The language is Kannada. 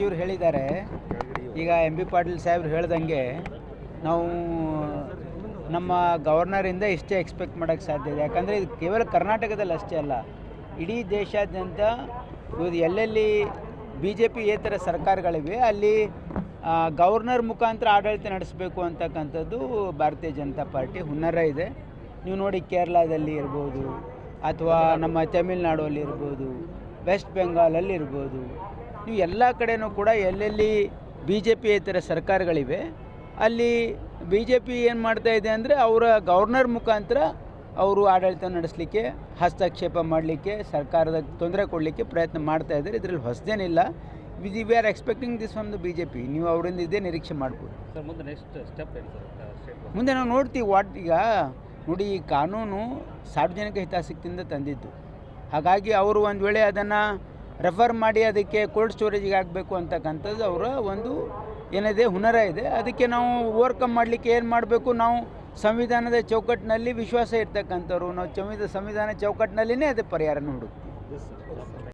ಸಚಿವರು ಹೇಳಿದ್ದಾರೆ. ಈಗ ಎಂ ಬಿ ಪಾಟೀಲ್ ಸಾಹೇಬ್ರು ಹೇಳ್ದಂಗೆ ನಾವು ನಮ್ಮ ಗವರ್ನರಿಂದ ಇಷ್ಟೇ ಎಕ್ಸ್ಪೆಕ್ಟ್ ಮಾಡೋಕ್ಕೆ ಸಾಧ್ಯ ಇದೆ. ಯಾಕಂದರೆ ಇದು ಕೇವಲ ಕರ್ನಾಟಕದಲ್ಲಿ ಅಷ್ಟೇ ಅಲ್ಲ, ಇಡೀ ದೇಶಾದ್ಯಂತ ಇವತ್ತು ಎಲ್ಲೆಲ್ಲಿ BJP ಏತರ ಸರ್ಕಾರಗಳಿವೆ ಅಲ್ಲಿ ಗವರ್ನರ್ ಮುಖಾಂತರ ಆಡಳಿತ ನಡೆಸಬೇಕು ಅಂತಕ್ಕಂಥದ್ದು ಭಾರತೀಯ ಜನತಾ ಪಾರ್ಟಿ ಹುನ್ನರ ಇದೆ. ನೀವು ನೋಡಿ ಕೇರಳದಲ್ಲಿ ಇರ್ಬೋದು, ಅಥವಾ ನಮ್ಮ ತಮಿಳ್ನಾಡಲ್ಲಿ ಇರ್ಬೋದು, ವೆಸ್ಟ್ ಬೆಂಗಾಲಲ್ಲಿ ಇರ್ಬೋದು, ನೀವು ಎಲ್ಲ ಕಡೆಯೂ ಕೂಡ ಎಲ್ಲೆಲ್ಲಿ BJP ಏತರ ಸರ್ಕಾರಗಳಿವೆ ಅಲ್ಲಿ BJP ಏನು ಮಾಡ್ತಾ ಇದೆ ಅಂದರೆ ಅವರ ಗವರ್ನರ್ ಮುಖಾಂತರ ಅವರು ಆಡಳಿತ ನಡೆಸಲಿಕ್ಕೆ, ಹಸ್ತಕ್ಷೇಪ ಮಾಡಲಿಕ್ಕೆ, ಸರ್ಕಾರದ ತೊಂದರೆ ಕೊಡಲಿಕ್ಕೆ ಪ್ರಯತ್ನ ಮಾಡ್ತಾ ಇದ್ದಾರೆ. ಇದರಲ್ಲಿ ಹೊಸದೇನಿಲ್ಲ. We are expecting this from the BJP. ನೀವು ಅವರಿಂದ ಇದೇ ನಿರೀಕ್ಷೆ ಮಾಡ್ಬೋದು ಸರ್. ಮುಂದೆ ನೆಕ್ಸ್ಟ್ ಸ್ಟೆಪ್ ಏನು ಸರ್? ಮುಂದೆ ನಾವು ನೋಡ್ತೀವಿ. ಈಗ ನೋಡಿ, ಈ ಕಾನೂನು ಸಾರ್ವಜನಿಕ ಹಿತಾಸಕ್ತಿಯಿಂದ ತಂದಿದ್ದು. ಹಾಗಾಗಿ ಅವರು ಒಂದು ವೇಳೆ ಅದನ್ನು ರೆಫರ್ ಮಾಡಿ ಅದಕ್ಕೆ ಕೋಲ್ಡ್ ಸ್ಟೋರೇಜಿಗೆ ಆಗಬೇಕು ಅಂತಕ್ಕಂಥದ್ದು ಅವರ ಒಂದು ಏನಿದೆ ಹುನರ ಇದೆ. ಅದಕ್ಕೆ ನಾವು ಓವರ್ಕಮ್ ಮಾಡಲಿಕ್ಕೆ ಏನು ಮಾಡಬೇಕು, ನಾವು ಸಂವಿಧಾನದ ಚೌಕಟ್ಟಿನಲ್ಲಿ ವಿಶ್ವಾಸ ಇರ್ತಕ್ಕಂಥವ್ರು, ನಾವು ಸಂವಿಧಾನ ಚೌಕಟ್ಟಿನಲ್ಲಿನೇ ಅದೇ ಪರಿಹಾರನ ಹುಡುಕ್ತೀವಿ.